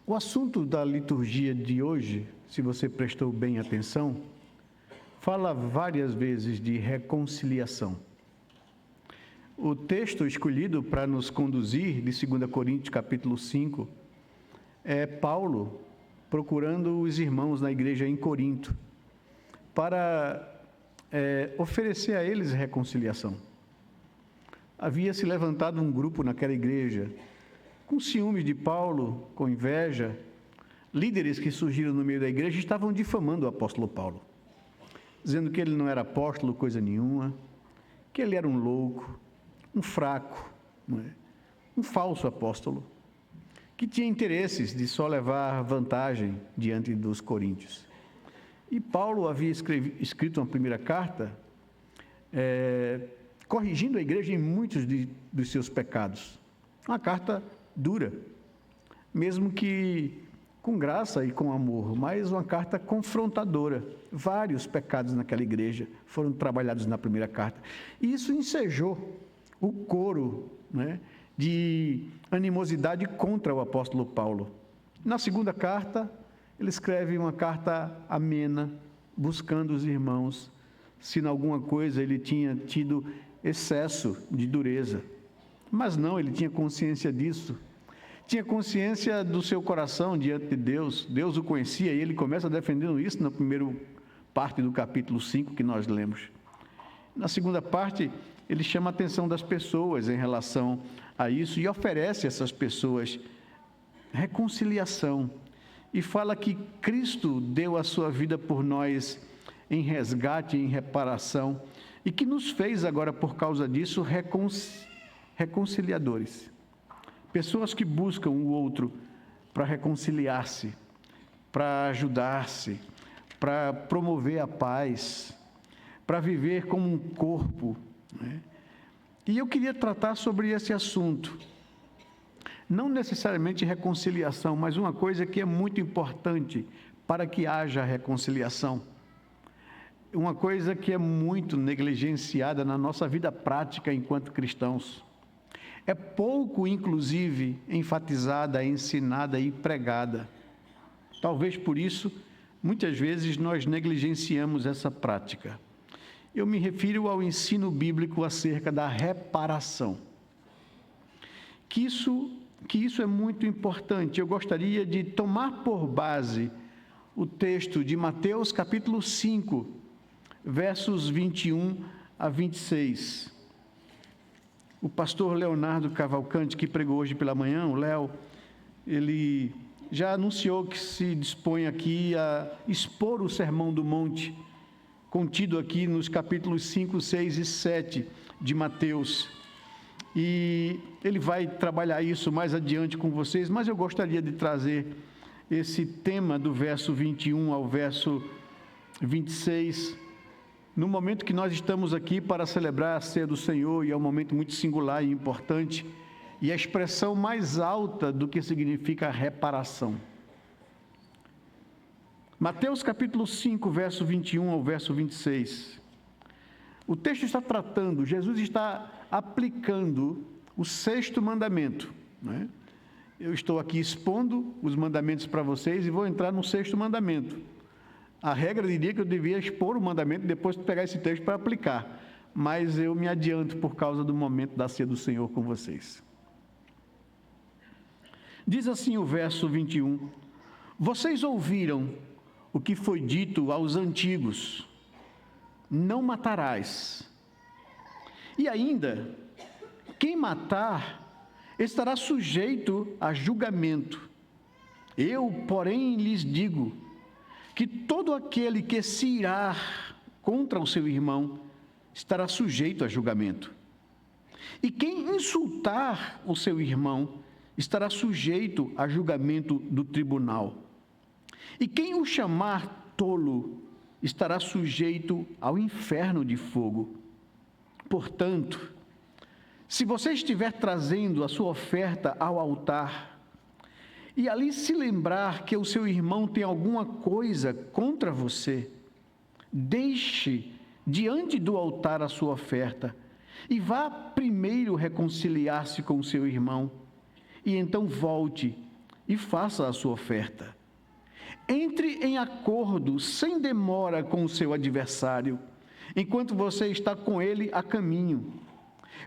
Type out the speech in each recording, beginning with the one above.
O assunto da liturgia de hoje, se você prestou bem atenção, fala várias vezes de reconciliação. O texto escolhido para nos conduzir, de 2 Coríntios capítulo 5, é Paulo procurando os irmãos na igreja em Corinto, para oferecer a eles reconciliação. Havia se levantado um grupo naquela igreja, com ciúmes de Paulo, com inveja. Líderes que surgiram no meio da igreja estavam difamando o apóstolo Paulo, dizendo que ele não era apóstolo coisa nenhuma, que ele era um louco, um fraco, um falso apóstolo, que tinha interesses de só levar vantagem diante dos coríntios. E Paulo havia escrito uma primeira carta, corrigindo a igreja em muitos dos seus pecados. Uma carta dura, mesmo que com graça e com amor, mas uma carta confrontadora. Vários pecados naquela igreja foram trabalhados na primeira carta. E isso ensejou o coro, de animosidade contra o apóstolo Paulo. Na segunda carta, ele escreve uma carta amena, buscando os irmãos, se em alguma coisa ele tinha tido excesso de dureza. Mas não, ele tinha consciência disso. Tinha consciência do seu coração diante de Deus. Deus o conhecia e ele começa defendendo isso na primeira parte do capítulo 5 que nós lemos. Na segunda parte, ele chama a atenção das pessoas em relação a isso e oferece a essas pessoas reconciliação. E fala que Cristo deu a sua vida por nós em resgate, em reparação, e que nos fez agora, por causa disso, reconciliadores. Pessoas que buscam o outro para reconciliar-se, para ajudar-se, para promover a paz, para viver como um corpo. E eu queria tratar sobre esse assunto. Não necessariamente reconciliação, mas uma coisa que é muito importante para que haja reconciliação. Uma coisa que é muito negligenciada na nossa vida prática enquanto cristãos. É pouco, inclusive, enfatizada, ensinada e pregada. Talvez por isso, muitas vezes, nós negligenciamos essa prática. Eu me refiro ao ensino bíblico acerca da reparação. Que isso é muito importante. Eu gostaria de tomar por base o texto de Mateus capítulo 5, versos 21 a 26. O pastor Leonardo Cavalcante, que pregou hoje pela manhã, o Léo, ele já anunciou que se dispõe aqui a expor o Sermão do Monte, contido aqui nos capítulos 5, 6 e 7 de Mateus. E ele vai trabalhar isso mais adiante com vocês, mas eu gostaria de trazer esse tema do verso 21 ao verso 26, no momento que nós estamos aqui para celebrar a ceia do Senhor, e é um momento muito singular e importante, e a expressão mais alta do que significa reparação. Mateus capítulo 5, verso 21 ao verso 26. O texto está tratando, Jesus está aplicando o 6º mandamento. Eu estou aqui expondo os mandamentos para vocês e vou entrar no 6º mandamento. A regra diria que eu devia expor o mandamento e depois pegar esse texto para aplicar, mas eu me adianto por causa do momento da ceia do Senhor com vocês. Diz assim o verso 21: Vocês ouviram o que foi dito aos antigos: não matarás. E ainda, quem matar estará sujeito a julgamento. Eu, porém, lhes digo que todo aquele que se irar contra o seu irmão estará sujeito a julgamento. E quem insultar o seu irmão estará sujeito a julgamento do tribunal. E quem o chamar tolo estará sujeito ao inferno de fogo. Portanto, se você estiver trazendo a sua oferta ao altar, e ali se lembrar que o seu irmão tem alguma coisa contra você, deixe diante do altar a sua oferta e vá primeiro reconciliar-se com o seu irmão, e então volte e faça a sua oferta. Entre em acordo sem demora com o seu adversário, enquanto você está com ele a caminho,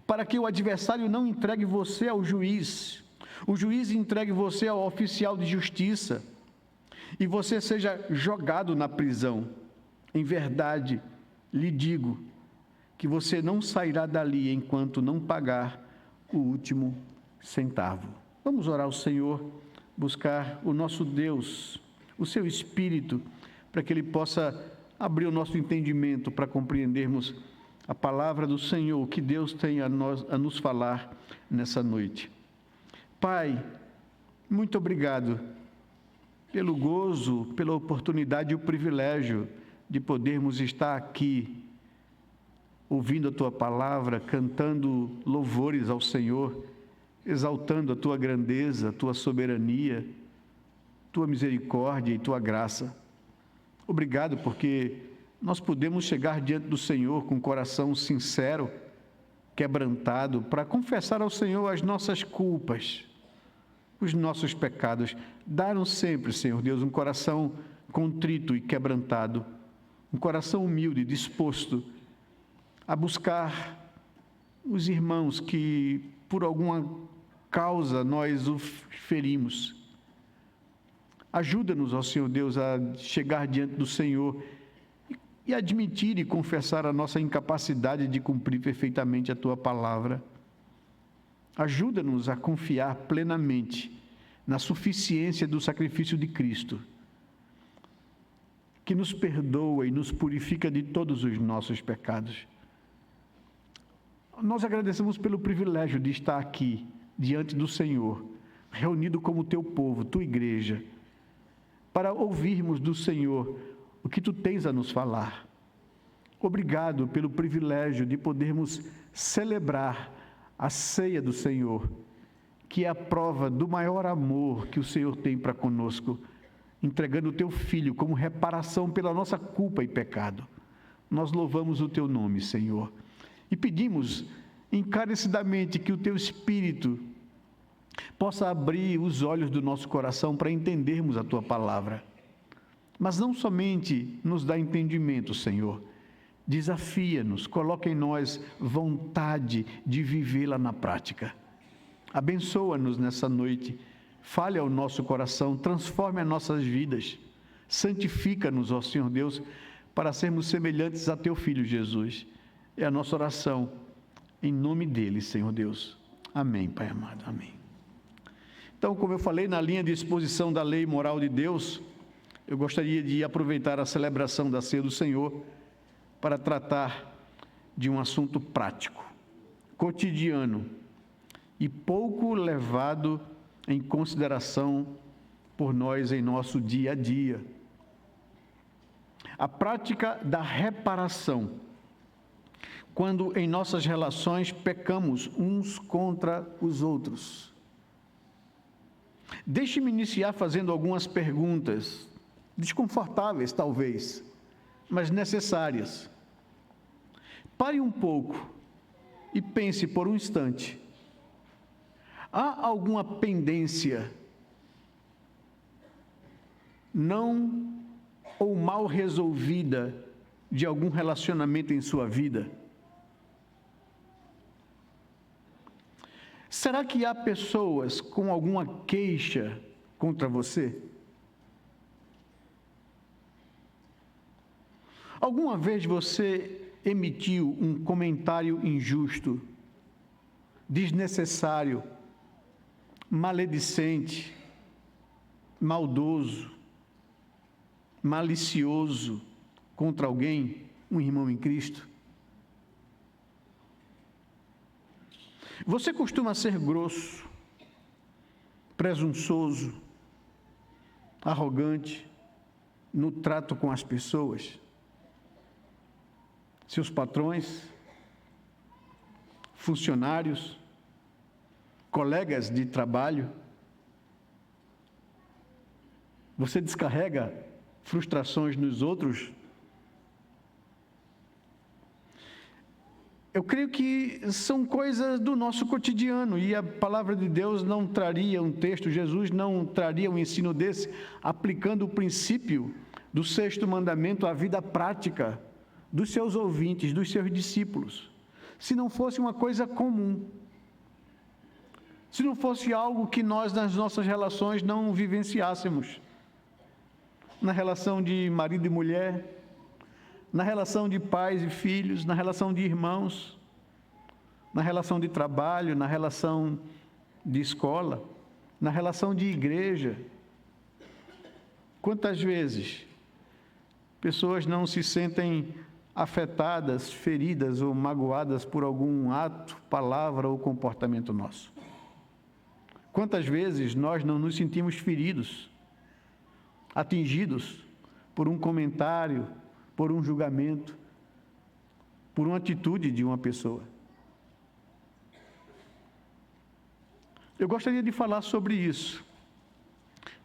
para que o adversário não entregue você ao juiz, o juiz entregue você ao oficial de justiça, e você seja jogado na prisão. Em verdade, lhe digo que você não sairá dali enquanto não pagar o último centavo. Vamos orar ao Senhor, buscar o nosso Deus, o seu Espírito, para que Ele possa abrir o nosso entendimento para compreendermos a palavra do Senhor, que Deus tem a nos falar nessa noite. Pai, muito obrigado pelo gozo, pela oportunidade e o privilégio de podermos estar aqui, ouvindo a Tua palavra, cantando louvores ao Senhor, exaltando a Tua grandeza, a Tua soberania, Tua misericórdia e Tua graça. Obrigado porque nós podemos chegar diante do Senhor com um coração sincero, quebrantado, para confessar ao Senhor as nossas culpas, os nossos pecados. Dá-nos sempre, Senhor Deus, um coração contrito e quebrantado, um coração humilde, disposto a buscar os irmãos que, por alguma causa, nós o ferimos. Ajuda-nos, ó Senhor Deus, a chegar diante do Senhor e admitir e confessar a nossa incapacidade de cumprir perfeitamente a Tua palavra. Ajuda-nos a confiar plenamente na suficiência do sacrifício de Cristo, que nos perdoa e nos purifica de todos os nossos pecados. Nós agradecemos pelo privilégio de estar aqui, diante do Senhor, reunido como Teu povo, Tua igreja, para ouvirmos do Senhor o que Tu tens a nos falar. Obrigado pelo privilégio de podermos celebrar a ceia do Senhor, que é a prova do maior amor que o Senhor tem para conosco, entregando o Teu Filho como reparação pela nossa culpa e pecado. Nós louvamos o Teu nome, Senhor, e pedimos encarecidamente que o Teu Espírito possa abrir os olhos do nosso coração para entendermos a Tua palavra. Mas não somente nos dá entendimento, Senhor, desafia-nos, coloca em nós vontade de vivê-la na prática. Abençoa-nos nessa noite, fale ao nosso coração, transforme as nossas vidas, santifica-nos, ó Senhor Deus, para sermos semelhantes a Teu Filho Jesus. É a nossa oração, em nome dEle, Senhor Deus. Amém, Pai amado, amém. Então, como eu falei, na linha de exposição da lei moral de Deus, eu gostaria de aproveitar a celebração da Ceia do Senhor para tratar de um assunto prático, cotidiano e pouco levado em consideração por nós em nosso dia a dia. A prática da reparação, quando em nossas relações pecamos uns contra os outros. Deixe-me iniciar fazendo algumas perguntas, desconfortáveis talvez, mas necessárias. Pare um pouco e pense por um instante. Há alguma pendência não ou mal resolvida de algum relacionamento em sua vida? Será que há pessoas com alguma queixa contra você? Alguma vez você emitiu um comentário injusto, desnecessário, maledicente, maldoso, malicioso contra alguém, um irmão em Cristo? Você costuma ser grosso, presunçoso, arrogante no trato com as pessoas? Seus patrões, funcionários, colegas de trabalho? Você descarrega frustrações nos outros? eu creio que são coisas do nosso cotidiano, e a palavra de Deus não traria um texto, Jesus não traria um ensino desse, aplicando o princípio do sexto mandamento à vida prática dos seus ouvintes, dos seus discípulos, se não fosse uma coisa comum, se não fosse algo que nós nas nossas relações não vivenciássemos, na relação de marido e mulher, na relação de pais e filhos, na relação de irmãos, na relação de trabalho, na relação de escola, na relação de igreja. Quantas vezes pessoas não se sentem afetadas, feridas ou magoadas por algum ato, palavra ou comportamento nosso? Quantas vezes nós não nos sentimos feridos, atingidos por um comentário, por um julgamento, por uma atitude de uma pessoa? Eu gostaria de falar sobre isso.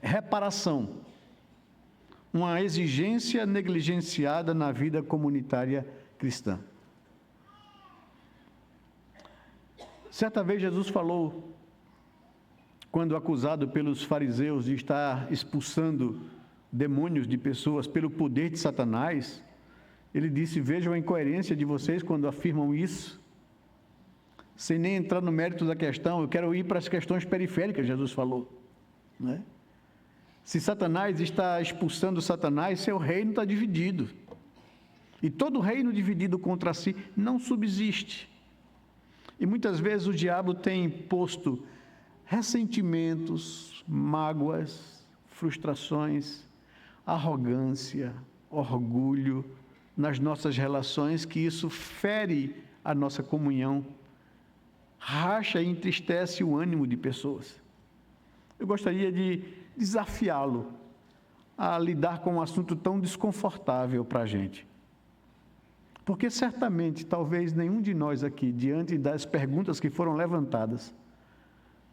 Reparação. Uma exigência negligenciada na vida comunitária cristã. Certa vez Jesus falou, quando acusado pelos fariseus de estar expulsando demônios de pessoas pelo poder de Satanás, ele disse: vejam a incoerência de vocês quando afirmam isso. Sem nem entrar no mérito da questão, eu quero ir para as questões periféricas, Jesus falou, né? Se Satanás está expulsando Satanás, seu reino está dividido. E todo reino dividido contra si não subsiste. E muitas vezes o diabo tem posto ressentimentos, mágoas, frustrações, arrogância, orgulho nas nossas relações, que isso fere a nossa comunhão, racha e entristece o ânimo de pessoas. Eu gostaria de desafiá-lo a lidar com um assunto tão desconfortável para a gente. Porque certamente, talvez nenhum de nós aqui, diante das perguntas que foram levantadas,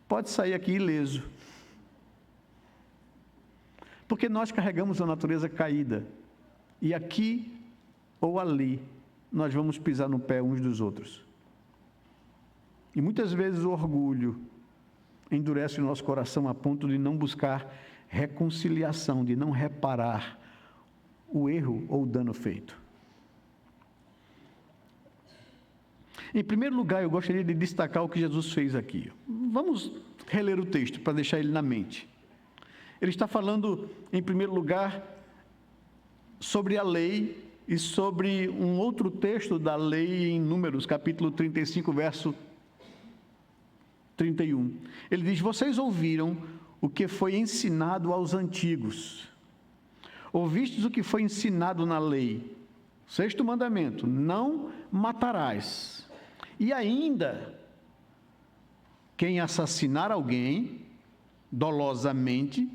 pode sair aqui ileso. Porque nós carregamos a natureza caída, e aqui ou ali nós vamos pisar no pé uns dos outros. E muitas vezes o orgulho endurece o nosso coração a ponto de não buscar reconciliação, de não reparar o erro ou o dano feito. Em primeiro lugar, eu gostaria de destacar o que Jesus fez aqui. Vamos reler o texto para deixar ele na mente. Ele está falando, em primeiro lugar, sobre a lei e sobre um outro texto da lei em Números, capítulo 35, verso 31. Ele diz: vocês ouviram o que foi ensinado aos antigos. Ouvistes o que foi ensinado na lei. Sexto mandamento: não matarás. E ainda, quem assassinar alguém dolosamente,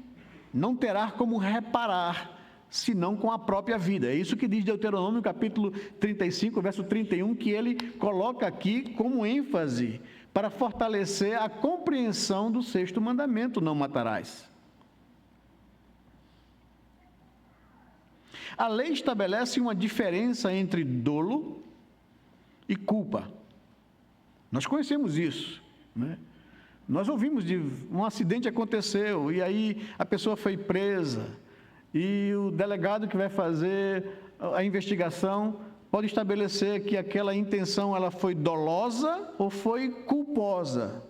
não terá como reparar, senão com a própria vida. É isso que diz Deuteronômio, capítulo 35, verso 31, que ele coloca aqui como ênfase para fortalecer a compreensão do sexto mandamento: não matarás. A lei estabelece uma diferença entre dolo e culpa. Nós conhecemos isso, né? Nós ouvimos de um acidente aconteceu, e aí a pessoa foi presa, e o delegado que vai fazer a investigação pode estabelecer que aquela intenção ela foi dolosa ou foi culposa.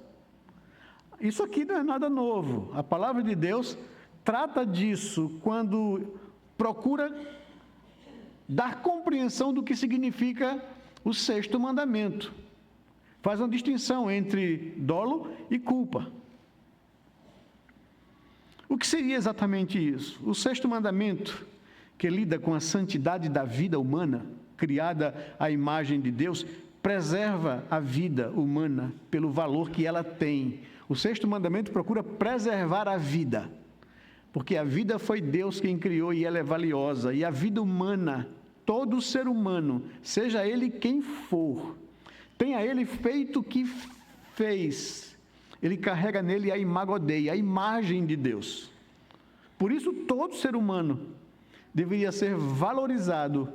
Isso aqui não é nada novo. A palavra de Deus trata disso quando procura dar compreensão do que significa o sexto mandamento. Faz uma distinção entre dolo e culpa. O que seria exatamente isso? O sexto mandamento, que lida com a santidade da vida humana, criada à imagem de Deus, preserva a vida humana pelo valor que ela tem. O sexto mandamento procura preservar a vida, porque a vida foi Deus quem criou e ela é valiosa. E a vida humana, todo ser humano, seja ele quem for, tenha ele feito o que fez, ele carrega nele a imago Dei, a imagem de Deus. Por isso, todo ser humano deveria ser valorizado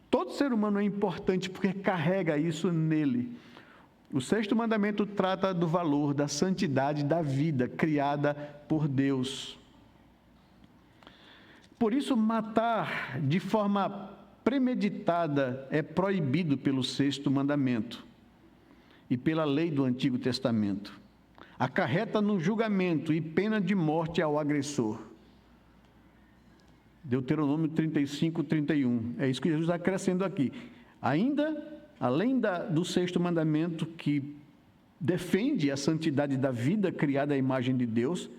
Todo ser humano é importante porque carrega isso nele. O sexto mandamento trata do valor, da santidade da vida criada por Deus. Por isso, matar de forma premeditada é proibido pelo sexto mandamento e pela lei do Antigo Testamento. Acarreta no julgamento e pena de morte ao agressor. Deuteronômio 35, 31. É isso que Jesus está acrescentando aqui. Ainda, além do sexto mandamento, que defende a santidade da vida criada à imagem de Deus,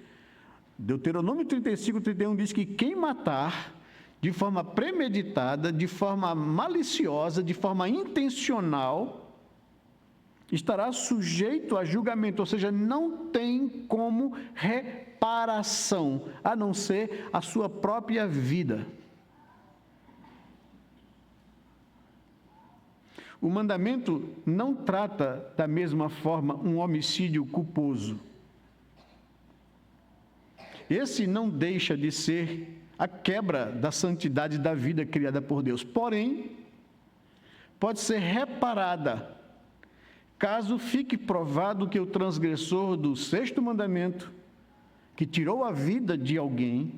Deuteronômio 35, 31 diz que quem matar de forma premeditada, de forma maliciosa, de forma intencional, estará sujeito a julgamento, ou seja, não tem como reparação, a não ser a sua própria vida. O mandamento não trata da mesma forma um homicídio culposo. Esse não deixa de ser a quebra da santidade da vida criada por Deus, porém, pode ser reparada caso fique provado que o transgressor do sexto mandamento, que tirou a vida de alguém,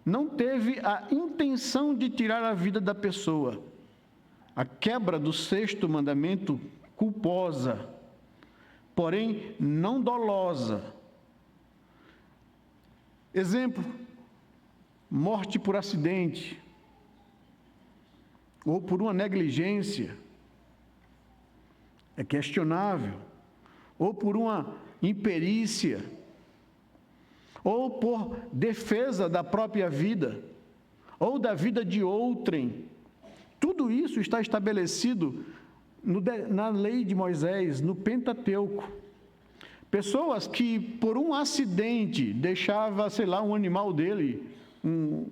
não teve a intenção de tirar a vida da pessoa. A quebra do sexto mandamento culposa, porém não dolosa. Exemplo: morte por acidente, ou por uma negligência, é questionável, ou por uma imperícia, ou por defesa da própria vida, ou da vida de outrem. Tudo isso está estabelecido na lei de Moisés, no Pentateuco. Pessoas que, por um acidente, deixava, um animal dele, um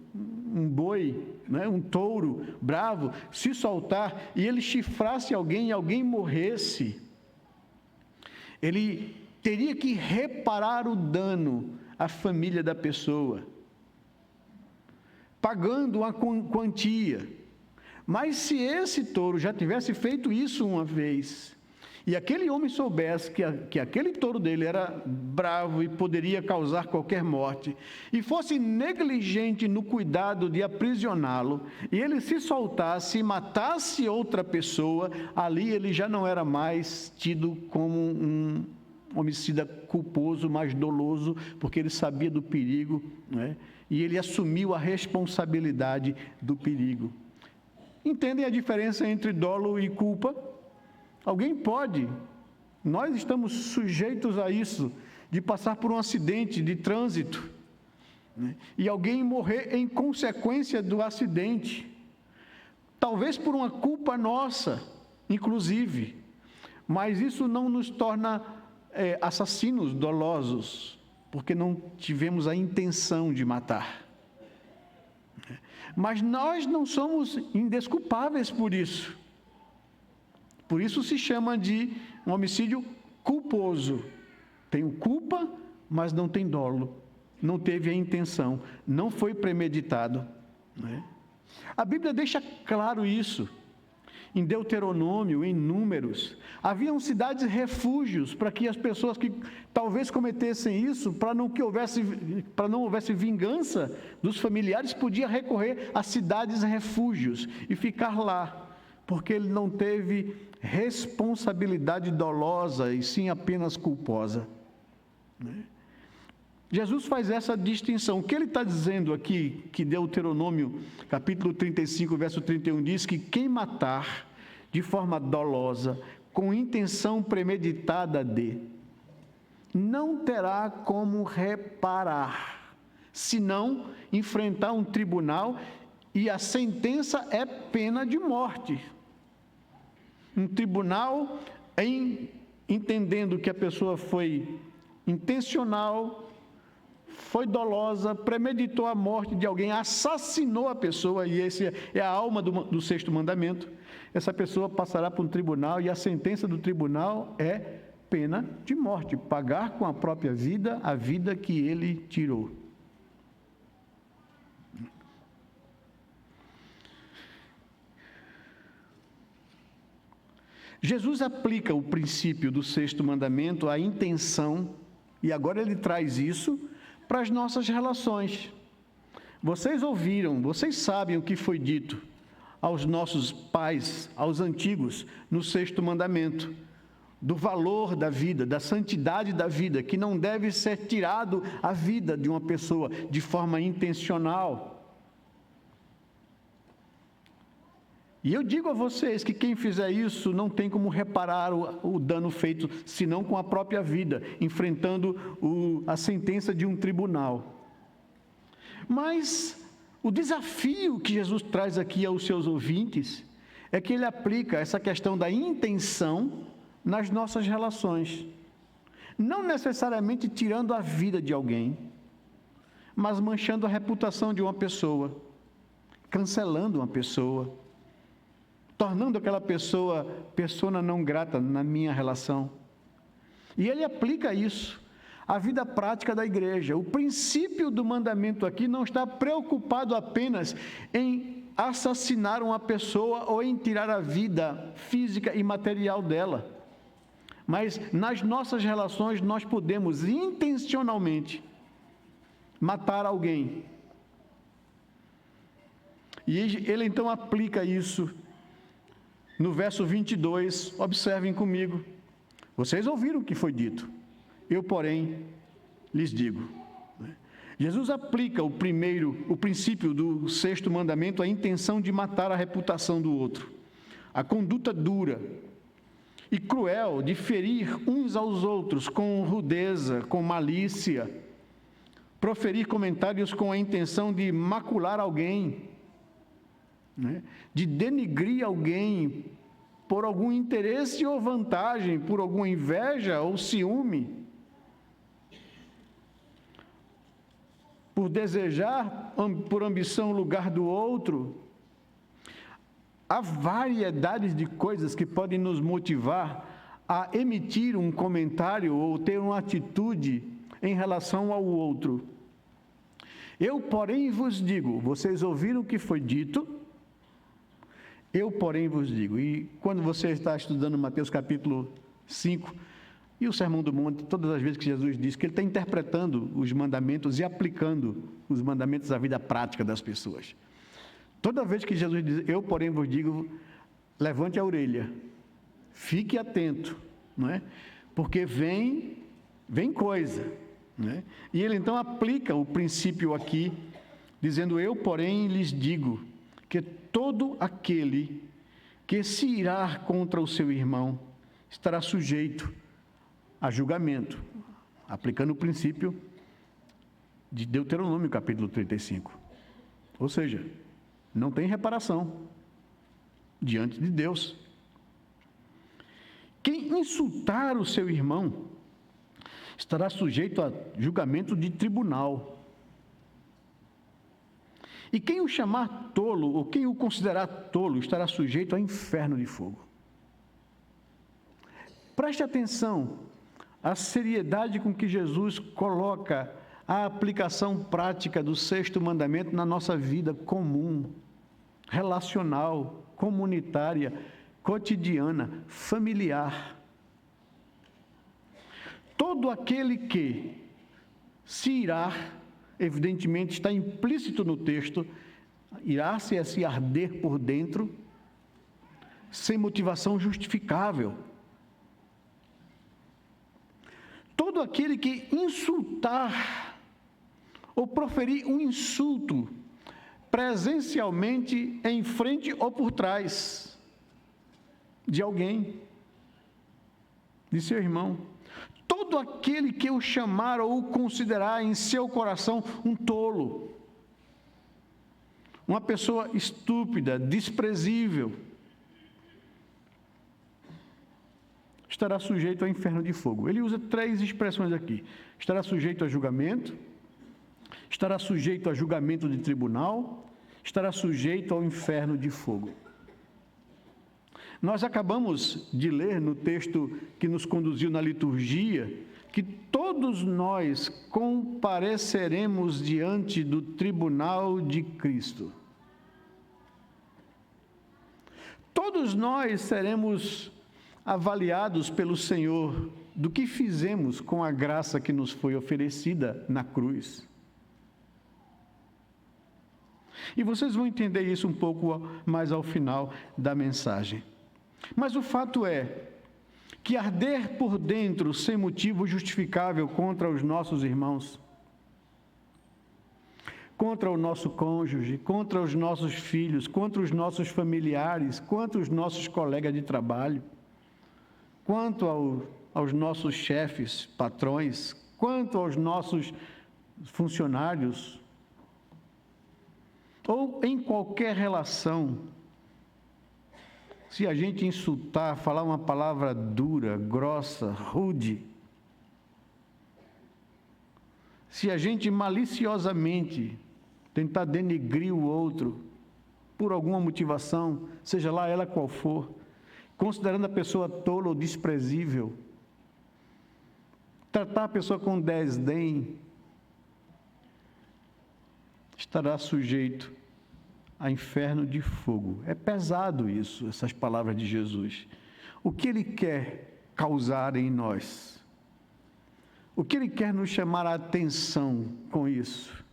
boi, um touro bravo, se soltar e ele chifrasse alguém e alguém morresse, ele teria que reparar o dano à família da pessoa, pagando uma quantia. Mas se esse touro já tivesse feito isso uma vez, e aquele homem soubesse que aquele touro dele era bravo e poderia causar qualquer morte, e fosse negligente no cuidado de aprisioná-lo, e ele se soltasse e matasse outra pessoa, ali ele já não era mais tido como um homicida culposo, mas doloso, porque ele sabia do perigo, e ele assumiu a responsabilidade do perigo. Entendem a diferença entre dolo e culpa? Alguém pode, nós estamos sujeitos a isso, de passar por um acidente de trânsito, e alguém morrer em consequência do acidente, talvez por uma culpa nossa, inclusive, mas isso não nos torna assassinos dolosos, porque não tivemos a intenção de matar. Mas nós não somos indesculpáveis por isso. Por isso se chama de um homicídio culposo. Tem culpa, mas não tem dolo. Não teve a intenção. Não foi premeditado. A Bíblia deixa claro isso. Em Deuteronômio, em Números, haviam cidades refúgios para que as pessoas que talvez cometessem isso, para não houvesse vingança dos familiares, podia recorrer a cidades refúgios e ficar lá, porque ele não teve responsabilidade dolosa e sim apenas culposa. Jesus faz essa distinção. O que ele está dizendo aqui, que Deuteronômio, capítulo 35, verso 31, diz que quem matar de forma dolosa, com intenção premeditada não terá como reparar, senão enfrentar um tribunal, e a sentença é pena de morte. Um tribunal, entendendo que a pessoa foi intencional, foi dolosa, premeditou a morte de alguém, assassinou a pessoa, e esse é a alma do sexto mandamento, essa pessoa passará por um tribunal, e a sentença do tribunal é pena de morte, pagar com a própria vida a vida que ele tirou. Jesus aplica o princípio do sexto mandamento à intenção, e agora ele traz isso para as nossas relações. Vocês ouviram, vocês sabem o que foi dito aos nossos pais, aos antigos, no sexto mandamento, do valor da vida, da santidade da vida, que não deve ser tirado a vida de uma pessoa de forma intencional. E eu digo a vocês que quem fizer isso não tem como reparar o dano feito, senão com a própria vida, enfrentando a sentença de um tribunal. Mas o desafio que Jesus traz aqui aos seus ouvintes é que ele aplica essa questão da intenção nas nossas relações. Não necessariamente tirando a vida de alguém, mas manchando a reputação de uma pessoa, cancelando uma pessoa, tornando aquela pessoa persona não grata na minha relação. E ele aplica isso à vida prática da igreja. O princípio do mandamento aqui não está preocupado apenas em assassinar uma pessoa ou em tirar a vida física e material dela. Mas nas nossas relações nós podemos intencionalmente matar alguém. E ele então aplica isso no verso 22, observem comigo. Vocês ouviram o que foi dito. Eu, porém, lhes digo. Jesus aplica o princípio do sexto mandamento à intenção de matar a reputação do outro. A conduta dura e cruel de ferir uns aos outros com rudeza, com malícia, proferir comentários com a intenção de macular alguém, de denigrir alguém por algum interesse ou vantagem, por alguma inveja ou ciúme, por desejar, por ambição, o lugar do outro. Há variedades de coisas que podem nos motivar a emitir um comentário ou ter uma atitude em relação ao outro. Eu, porém, vos digo, vocês ouviram o que foi dito, eu, porém, vos digo. E quando você está estudando Mateus capítulo 5 e o Sermão do Monte, todas as vezes que Jesus diz que ele está interpretando os mandamentos e aplicando os mandamentos à vida prática das pessoas. Toda vez que Jesus diz, eu, porém, vos digo, levante a orelha, fique atento, não é? Porque vem coisa, né? E ele então aplica o princípio aqui, dizendo, eu, porém, lhes digo, que todo aquele que se irá contra o seu irmão estará sujeito a julgamento, aplicando o princípio de Deuteronômio, capítulo 35. Ou seja, não tem reparação diante de Deus. Quem insultar o seu irmão estará sujeito a julgamento de tribunal. E quem o chamar tolo, ou quem o considerar tolo, estará sujeito a inferno de fogo. Preste atenção à seriedade com que Jesus coloca a aplicação prática do sexto mandamento na nossa vida comum, relacional, comunitária, cotidiana, familiar. Todo aquele que se irá, evidentemente está implícito no texto, irá-se a se arder por dentro, sem motivação justificável. Todo aquele que insultar ou proferir um insulto presencialmente em frente ou por trás de alguém, de seu irmão. Todo aquele que o chamar ou o considerar em seu coração um tolo, uma pessoa estúpida, desprezível, estará sujeito ao inferno de fogo. Ele usa 3 expressões aqui. Estará sujeito a julgamento, estará sujeito a julgamento de tribunal, estará sujeito ao inferno de fogo. Nós acabamos de ler no texto que nos conduziu na liturgia, que todos nós compareceremos diante do tribunal de Cristo. Todos nós seremos avaliados pelo Senhor do que fizemos com a graça que nos foi oferecida na cruz. E vocês vão entender isso um pouco mais ao final da mensagem. Mas o fato é que arder por dentro sem motivo justificável contra os nossos irmãos, contra o nosso cônjuge, contra os nossos filhos, contra os nossos familiares, contra os nossos colegas de trabalho, quanto aos nossos chefes, patrões, quanto aos nossos funcionários, ou em qualquer relação, se a gente insultar, falar uma palavra dura, grossa, rude, se a gente maliciosamente tentar denegrir o outro por alguma motivação, seja lá ela qual for, considerando a pessoa tola ou desprezível, tratar a pessoa com desdém, estará sujeito a inferno de fogo. É pesado isso, essas palavras de Jesus. O que Ele quer causar em nós? O que Ele quer nos chamar a atenção com isso?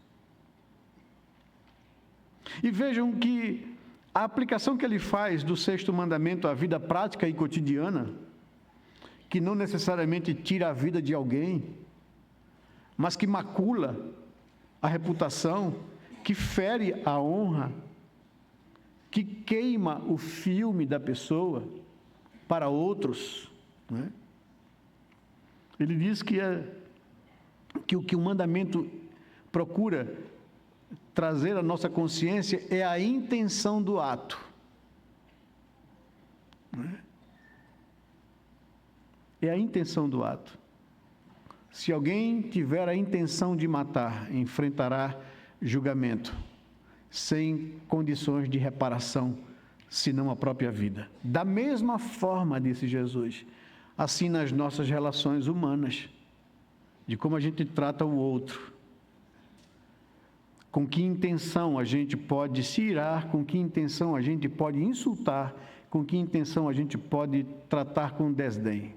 E vejam que a aplicação que Ele faz do sexto mandamento à vida prática e cotidiana, que não necessariamente tira a vida de alguém, mas que macula a reputação, que fere a honra, que queima o filme da pessoa para outros, né? Ele diz que o que o mandamento procura trazer à nossa consciência é a intenção do ato, né? É a intenção do ato. Se alguém tiver a intenção de matar, enfrentará julgamento, sem condições de reparação, senão a própria vida. Da mesma forma, disse Jesus, assim nas nossas relações humanas, de como a gente trata o outro, com que intenção a gente pode se irar, com que intenção a gente pode insultar, com que intenção a gente pode tratar com desdém.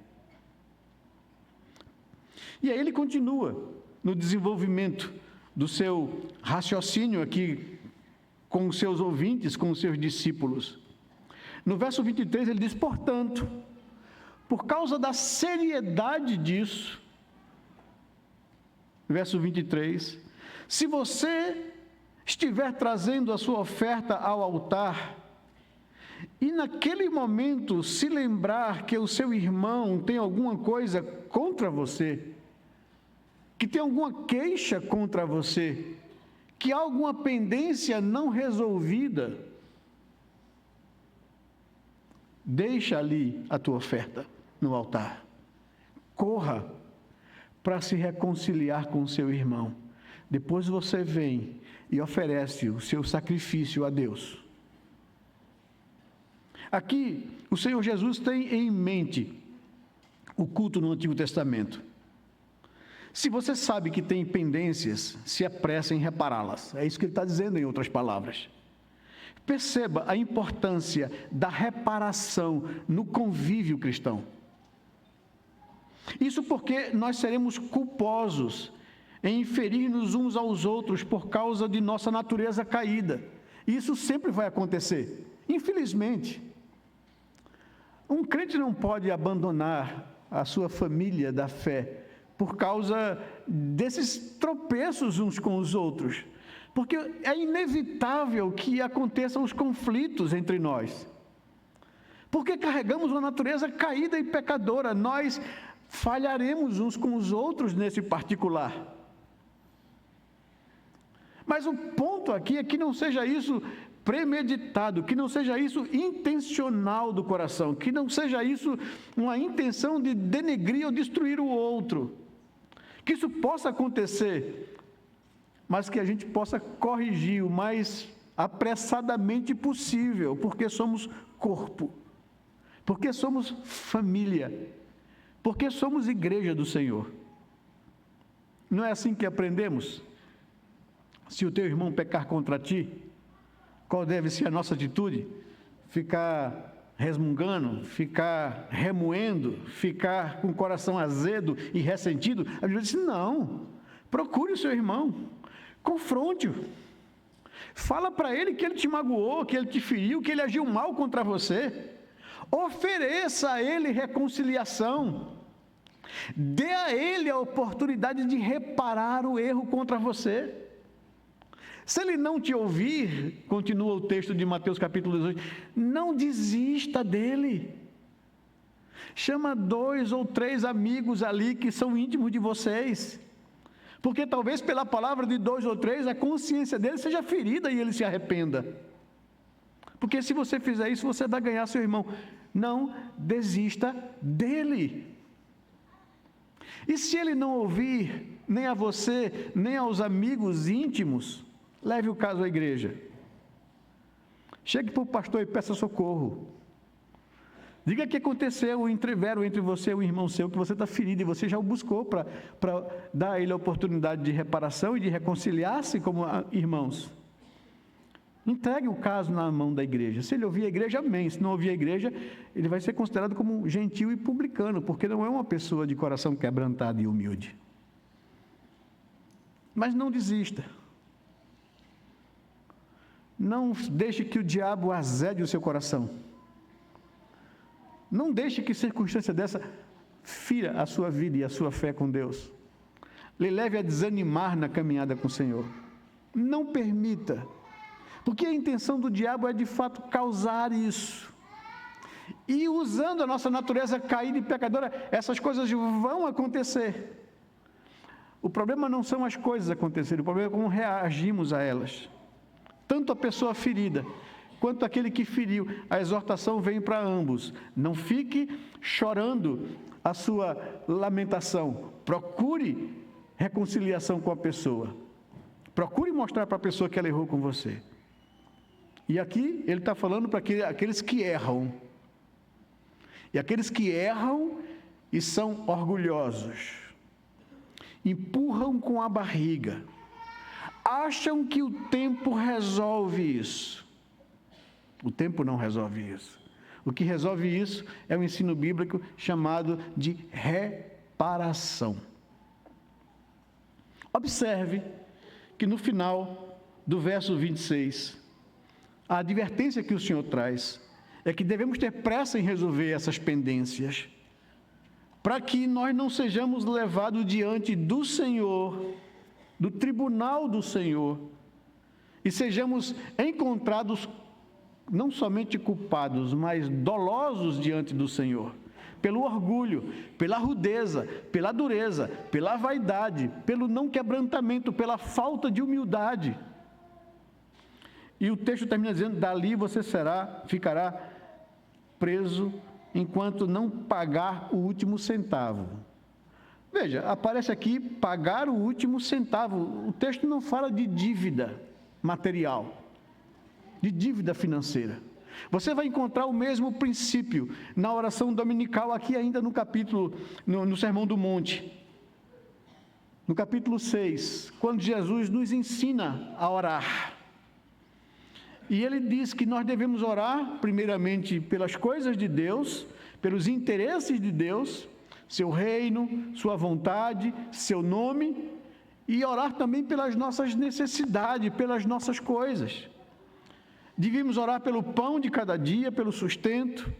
E aí ele continua no desenvolvimento do seu raciocínio aqui com os seus ouvintes, com os seus discípulos. No verso 23 ele diz, portanto, por causa da seriedade disso, verso 23, se você estiver trazendo a sua oferta ao altar, e naquele momento se lembrar que o seu irmão tem alguma coisa contra você, que tem alguma queixa contra você, que há alguma pendência não resolvida, deixa ali a tua oferta no altar. Corra para se reconciliar com o seu irmão. Depois você vem e oferece o seu sacrifício a Deus. Aqui, o Senhor Jesus tem em mente o culto no Antigo Testamento. Se você sabe que tem pendências, se apresse em repará-las. É isso que ele está dizendo em outras palavras. Perceba a importância da reparação no convívio cristão. Isso porque nós seremos culposos em ferir-nos uns aos outros por causa de nossa natureza caída. Isso sempre vai acontecer, infelizmente. Um crente não pode abandonar a sua família da fé por causa desses tropeços uns com os outros, porque é inevitável que aconteçam os conflitos entre nós, porque carregamos uma natureza caída e pecadora, nós falharemos uns com os outros nesse particular. Mas o ponto aqui é que não seja isso premeditado, que não seja isso intencional do coração, que não seja isso uma intenção de denegrir ou destruir o outro. Que isso possa acontecer, mas que a gente possa corrigir o mais apressadamente possível, porque somos corpo, porque somos família, porque somos igreja do Senhor. Não é assim que aprendemos? Se o teu irmão pecar contra ti, qual deve ser a nossa atitude? Ficar resmungando, ficar remoendo, ficar com o coração azedo e ressentido. A Bíblia diz: não, procure o seu irmão, confronte-o, fala para ele que ele te magoou, que ele te feriu, que ele agiu mal contra você, ofereça a ele reconciliação, dê a ele a oportunidade de reparar o erro contra você. Se ele não te ouvir, continua o texto de Mateus capítulo 18, não desista dele. Chama 2 ou 3 amigos ali que são íntimos de vocês, porque talvez pela palavra de 2 ou 3 a consciência dele seja ferida e ele se arrependa. Porque se você fizer isso, você vai ganhar seu irmão. Não desista dele. E se ele não ouvir, nem a você, nem aos amigos íntimos, leve o caso à igreja. Chegue para o pastor e peça socorro. Diga que aconteceu o entrevero entre você e o irmão seu, que você está ferido e você já o buscou para dar a ele a oportunidade de reparação e de reconciliar-se como irmãos. Entregue o caso na mão da igreja. Se ele ouvir a igreja, amém. Se não ouvir a igreja, ele vai ser considerado como gentil e publicano, porque não é uma pessoa de coração quebrantado e humilde. Mas não desista. Não deixe que o diabo azede o seu coração. Não deixe que circunstância dessa fira a sua vida e a sua fé com Deus. Lhe leve a desanimar na caminhada com o Senhor. Não permita, porque a intenção do diabo é de fato causar isso. E usando a nossa natureza caída e pecadora, essas coisas vão acontecer. O problema não são as coisas acontecerem, o problema é como reagimos a elas. Tanto a pessoa ferida, quanto aquele que feriu, a exortação vem para ambos. Não fique chorando a sua lamentação. Procure reconciliação com a pessoa. Procure mostrar para a pessoa que ela errou com você. E aqui ele está falando para aqueles que erram. E aqueles que erram e são orgulhosos. Empurram com a barriga. Acham que o tempo resolve isso. O tempo não resolve isso. O que resolve isso é o ensino bíblico chamado de reparação. Observe que no final do verso 26, a advertência que o Senhor traz é que devemos ter pressa em resolver essas pendências, para que nós não sejamos levados diante do Senhor, do tribunal do Senhor, e sejamos encontrados não somente culpados, mas dolosos diante do Senhor, pelo orgulho, pela rudeza, pela dureza, pela vaidade, pelo não quebrantamento, pela falta de humildade. E o texto termina dizendo: dali você ficará preso enquanto não pagar o último centavo. Veja, aparece aqui pagar o último centavo. O texto não fala de dívida material, de dívida financeira. Você vai encontrar o mesmo princípio na oração dominical, aqui ainda no capítulo, no Sermão do Monte. No capítulo 6, quando Jesus nos ensina a orar. E ele diz que nós devemos orar, primeiramente, pelas coisas de Deus, pelos interesses de Deus, seu reino, sua vontade, seu nome, e orar também pelas nossas necessidades, pelas nossas coisas. Devíamos orar pelo pão de cada dia, pelo sustento.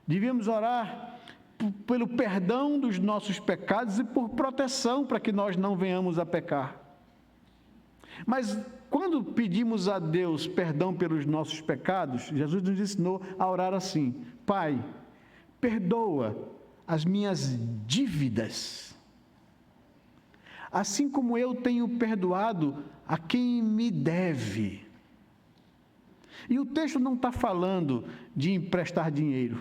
Devíamos orar pelo perdão dos nossos pecados e por proteção para que nós não venhamos a pecar. Mas quando pedimos a Deus perdão pelos nossos pecados, Jesus nos ensinou a orar assim: Pai, perdoa as minhas dívidas, assim como eu tenho perdoado a quem me deve. E o texto não está falando de emprestar dinheiro.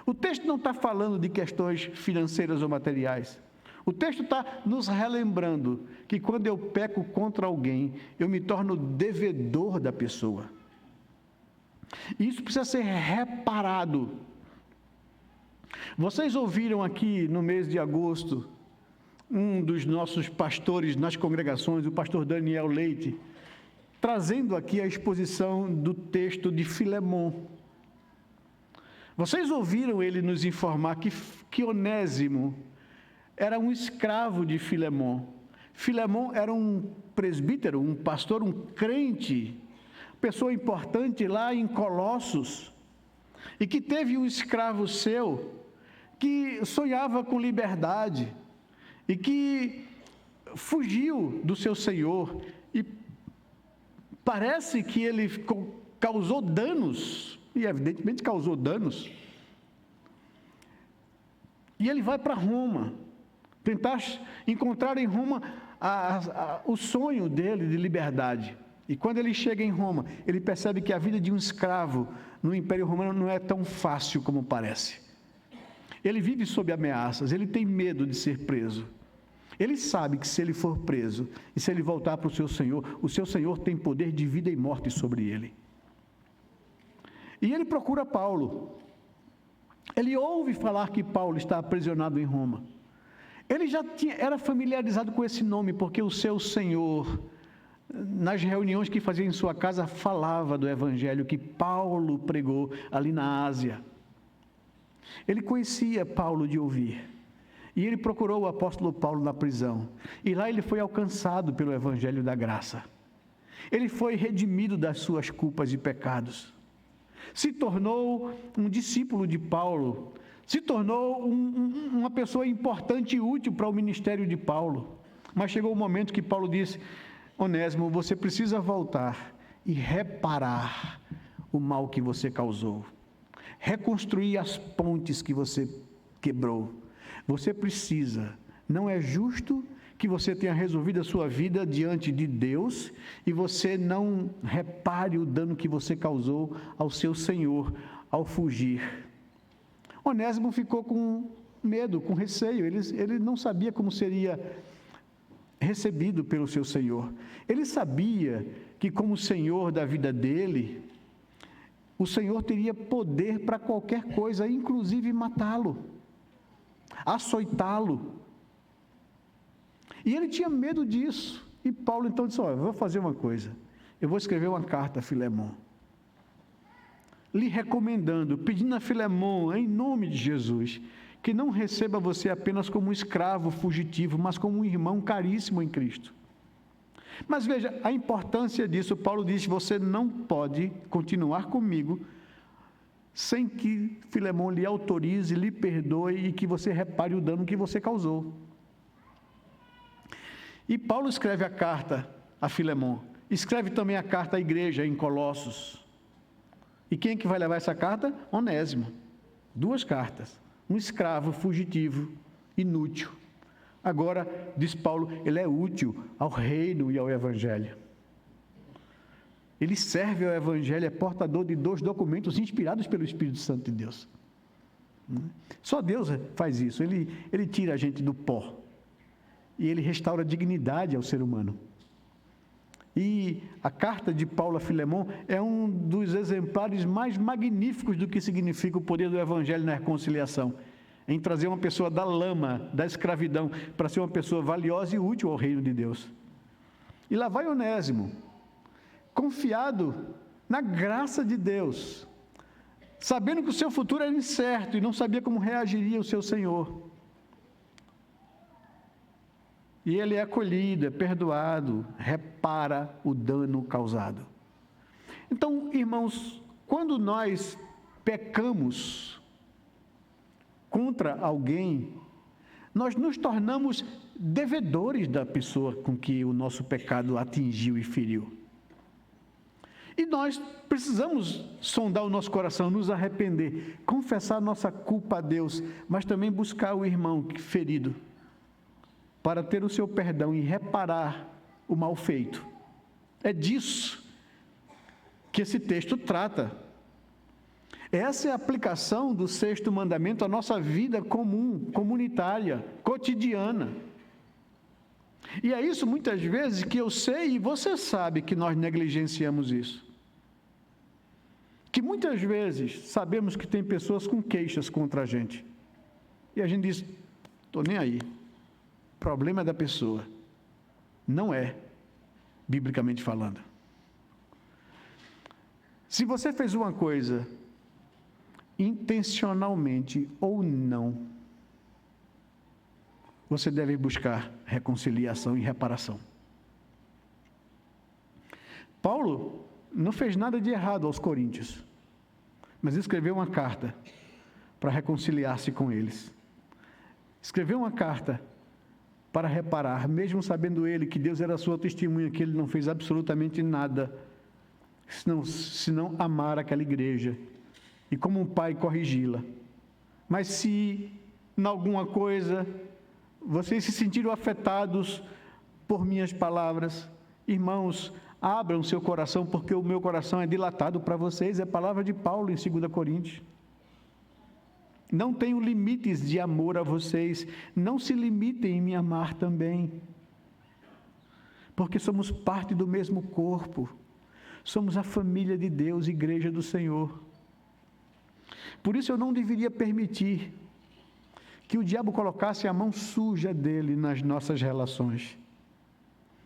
O texto não está falando de questões financeiras ou materiais. O texto está nos relembrando que quando eu peco contra alguém, eu me torno devedor da pessoa. E isso precisa ser reparado. Vocês ouviram aqui no mês de agosto, um dos nossos pastores nas congregações, o pastor Daniel Leite, trazendo aqui a exposição do texto de Filemon. Vocês ouviram ele nos informar que Onésimo era um escravo de Filemon. Filemon era um presbítero, um pastor, um crente, pessoa importante lá em Colossos, e que teve um escravo seu que sonhava com liberdade e que fugiu do seu senhor, e parece que ele causou danos, e evidentemente causou danos, e ele vai para Roma, tentar encontrar em Roma o sonho dele de liberdade. E quando ele chega em Roma, ele percebe que a vida de um escravo no Império Romano não é tão fácil como parece. Ele vive sob ameaças, ele tem medo de ser preso. Ele sabe que se ele for preso e se ele voltar para o seu Senhor tem poder de vida e morte sobre ele. E ele procura Paulo. Ele ouve falar que Paulo está aprisionado em Roma. Ele já era familiarizado com esse nome, porque o seu Senhor, nas reuniões que fazia em sua casa, falava do evangelho que Paulo pregou ali na Ásia. Ele conhecia Paulo de ouvir, e ele procurou o apóstolo Paulo na prisão, e lá ele foi alcançado pelo evangelho da graça. Ele foi redimido das suas culpas e pecados, se tornou um discípulo de Paulo, se tornou uma pessoa importante e útil para o ministério de Paulo. Mas chegou o momento que Paulo disse: Onésimo, você precisa voltar e reparar o mal que você causou, reconstruir as pontes que você quebrou. Você precisa, não é justo que você tenha resolvido a sua vida diante de Deus e você não repare o dano que você causou ao seu Senhor ao fugir. Onésimo ficou com medo, com receio, ele não sabia como seria recebido pelo seu Senhor. Ele sabia que, como Senhor da vida dele, o Senhor teria poder para qualquer coisa, inclusive matá-lo, açoitá-lo. E ele tinha medo disso. E Paulo então disse: olha, eu vou fazer uma coisa, eu vou escrever uma carta a Filemon, lhe recomendando, pedindo a Filemon, em nome de Jesus, que não receba você apenas como um escravo fugitivo, mas como um irmão caríssimo em Cristo. Mas veja a importância disso. Paulo diz: você não pode continuar comigo sem que Filemon lhe autorize, lhe perdoe e que você repare o dano que você causou. E Paulo escreve a carta a Filemon, escreve também a carta à igreja em Colossos. E quem é que vai levar essa carta? Onésimo. 2 cartas. Um escravo fugitivo, inútil. Agora, diz Paulo, ele é útil ao reino e ao evangelho. Ele serve ao evangelho, é portador de 2 documentos inspirados pelo Espírito Santo de Deus. Só Deus faz isso. Ele tira a gente do pó e ele restaura a dignidade ao ser humano. E a carta de Paulo a Filemon é um dos exemplares mais magníficos do que significa o poder do evangelho na reconciliação, em trazer uma pessoa da lama, da escravidão, para ser uma pessoa valiosa e útil ao reino de Deus. E lá vai Onésimo, confiado na graça de Deus, sabendo que o seu futuro era incerto e não sabia como reagiria o seu Senhor. E ele é acolhido, é perdoado, repara o dano causado. Então, irmãos, quando nós pecamos contra alguém, nós nos tornamos devedores da pessoa com que o nosso pecado atingiu e feriu. E nós precisamos sondar o nosso coração, nos arrepender, confessar nossa culpa a Deus, mas também buscar o irmão ferido, para ter o seu perdão e reparar o mal feito. É disso que esse texto trata. Essa é a aplicação do 6º mandamento à nossa vida comum, comunitária, cotidiana. E é isso muitas vezes que eu sei e você sabe que nós negligenciamos isso. Que muitas vezes sabemos que tem pessoas com queixas contra a gente. E a gente diz: estou nem aí. O problema é da pessoa, não é, biblicamente falando. Se você fez uma coisa intencionalmente ou não, você deve buscar reconciliação e reparação. Paulo não fez nada de errado aos coríntios, mas escreveu uma carta para reconciliar-se com eles. Escreveu uma carta para reparar, mesmo sabendo ele que Deus era a sua testemunha, que ele não fez absolutamente nada, senão amar aquela igreja e como um pai corrigi-la. Mas se em alguma coisa vocês se sentiram afetados por minhas palavras, irmãos, abram seu coração, porque o meu coração é dilatado para vocês. É a palavra de Paulo em 2 Coríntios. Não tenho limites de amor a vocês, não se limitem em me amar também, porque somos parte do mesmo corpo, somos a família de Deus, igreja do Senhor. Por isso eu não deveria permitir que o diabo colocasse a mão suja dele nas nossas relações,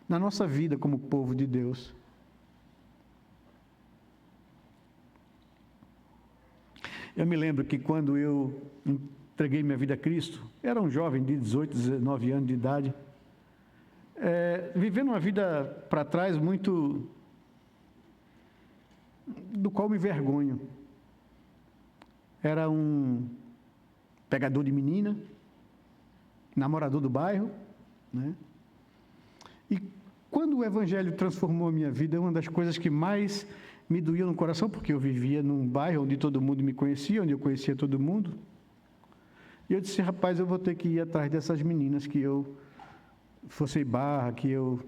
na nossa vida como povo de Deus. Eu me lembro que quando eu entreguei minha vida a Cristo, era um jovem de 18, 19 anos de idade, vivendo uma vida para trás muito, do qual me vergonho. Era um pegador de menina, namorador do bairro, né? E quando o Evangelho transformou a minha vida, uma das coisas que mais me doía no coração, porque eu vivia num bairro onde todo mundo me conhecia, onde eu conhecia todo mundo, e eu disse, rapaz, eu vou ter que ir atrás dessas meninas que eu forcei barra, que eu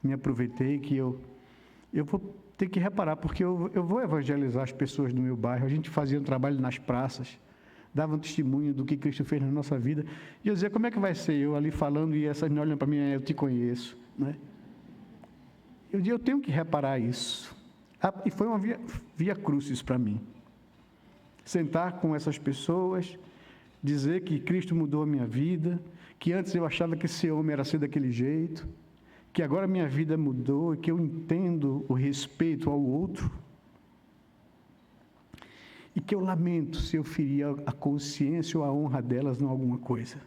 me aproveitei, que eu vou ter que reparar, porque eu vou evangelizar as pessoas do meu bairro. A gente fazia um trabalho nas praças, dava um testemunho do que Cristo fez na nossa vida, e eu dizia, como é que vai ser eu ali falando e essas meninas olhando para mim, eu te conheço, né? Eu dizia, eu tenho que reparar isso. E foi uma via crucis para mim. Sentar com essas pessoas, dizer que Cristo mudou a minha vida, que antes eu achava que ser homem era ser daquele jeito, que agora minha vida mudou e que eu entendo o respeito ao outro, e que eu lamento se eu ferir a consciência ou a honra delas em alguma coisa.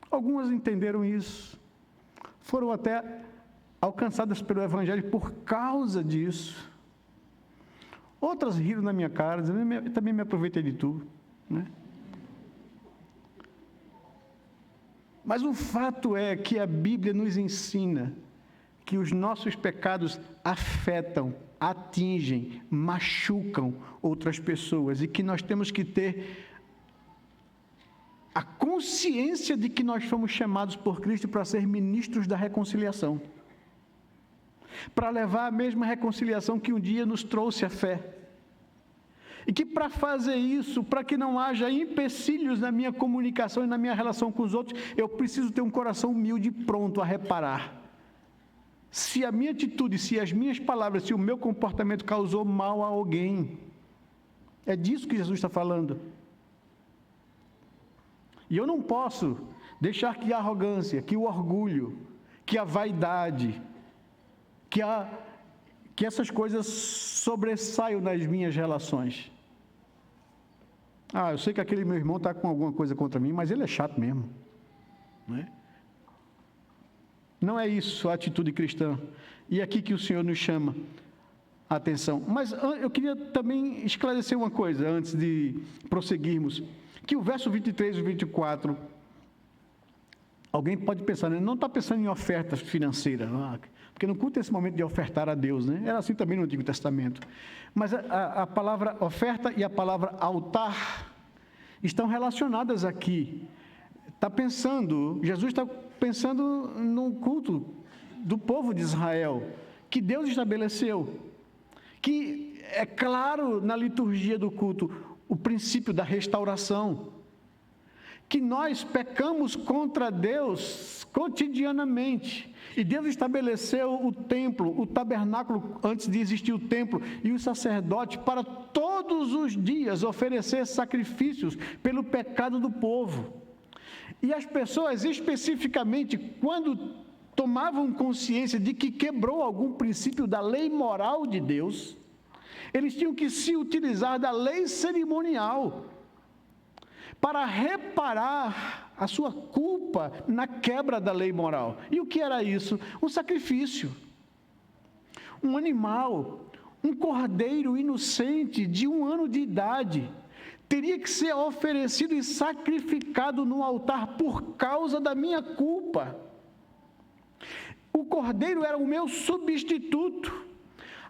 Algumas entenderam isso, foram até alcançadas pelo Evangelho por causa disso. Outras riram na minha cara, dizendo, também me aproveitei de tu, né? Mas o fato é que a Bíblia nos ensina que os nossos pecados afetam, atingem, machucam outras pessoas e que nós temos que ter a consciência de que nós fomos chamados por Cristo para ser ministros da reconciliação, para levar a mesma reconciliação que um dia nos trouxe a fé. E que para fazer isso, para que não haja empecilhos na minha comunicação e na minha relação com os outros, eu preciso ter um coração humilde pronto a reparar. Se a minha atitude, se as minhas palavras, se o meu comportamento causou mal a alguém. É disso que Jesus está falando. E eu não posso deixar que a arrogância, que o orgulho, que a vaidade, que essas coisas sobressaiam nas minhas relações. Eu sei que aquele meu irmão está com alguma coisa contra mim, mas ele é chato mesmo, né? Não é isso a atitude cristã. E é aqui que o Senhor nos chama a atenção. Mas eu queria também esclarecer uma coisa, antes de prosseguirmos, que o verso 23 e 24, alguém pode pensar, né? Não está pensando em oferta financeira, porque não curta esse momento de ofertar a Deus, né? Era assim também no Antigo Testamento. Mas a palavra oferta e a palavra altar estão relacionadas aqui. Jesus está pensando no culto do povo de Israel, que Deus estabeleceu, que é claro na liturgia do culto, o princípio da restauração, que nós pecamos contra Deus cotidianamente, e Deus estabeleceu o templo, o tabernáculo, antes de existir o templo, e o sacerdote para todos os dias oferecer sacrifícios pelo pecado do povo. E as pessoas, especificamente, quando tomavam consciência de que quebrou algum princípio da lei moral de Deus, Eles tinham que se utilizar da lei cerimonial para reparar a sua culpa na quebra da lei moral. E o que era isso? Um sacrifício. Um animal, um cordeiro inocente de 1 ano de idade, teria que ser oferecido e sacrificado no altar por causa da minha culpa. O cordeiro era o meu substituto.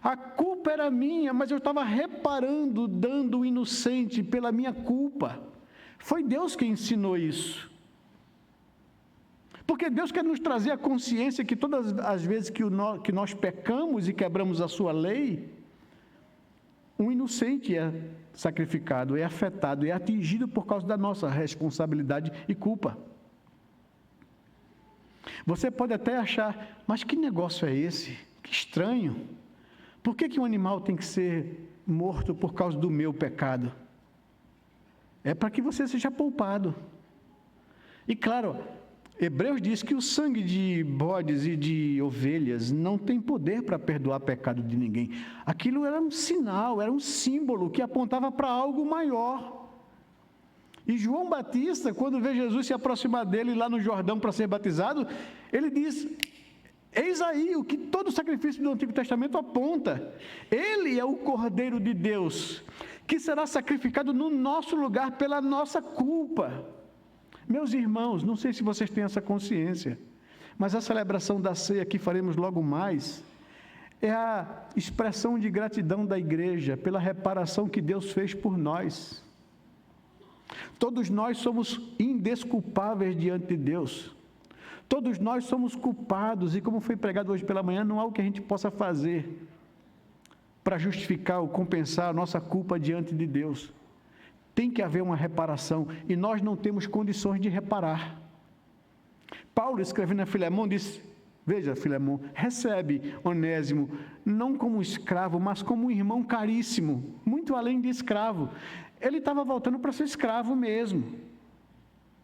A culpa era minha, mas eu estava reparando, dando o inocente pela minha culpa. Foi Deus quem ensinou isso. Porque Deus quer nos trazer a consciência que todas as vezes que nós pecamos e quebramos a sua lei, um inocente é sacrificado, é afetado, é atingido por causa da nossa responsabilidade e culpa. Você pode até achar, mas que negócio é esse? Que estranho. Por que um animal tem que ser morto por causa do meu pecado? É para que você seja poupado. E claro, Hebreus diz que o sangue de bodes e de ovelhas não tem poder para perdoar pecado de ninguém. Aquilo era um sinal, era um símbolo que apontava para algo maior. E João Batista, quando vê Jesus se aproximar dele lá no Jordão para ser batizado, ele diz: eis aí o que todo o sacrifício do Antigo Testamento aponta. Ele é o Cordeiro de Deus, que será sacrificado no nosso lugar pela nossa culpa. Meus irmãos, não sei se vocês têm essa consciência, mas a celebração da ceia que faremos logo mais é a expressão de gratidão da igreja pela reparação que Deus fez por nós. Todos nós somos indesculpáveis diante de Deus. Todos nós somos culpados, e como foi pregado hoje pela manhã, não há o que a gente possa fazer para justificar ou compensar a nossa culpa diante de Deus. Tem que haver uma reparação, e nós não temos condições de reparar. Paulo, escrevendo a Filemão, diz: veja, Filemão, recebe Onésimo, não como escravo, mas como um irmão caríssimo, muito além de escravo. Ele estava voltando para ser escravo mesmo.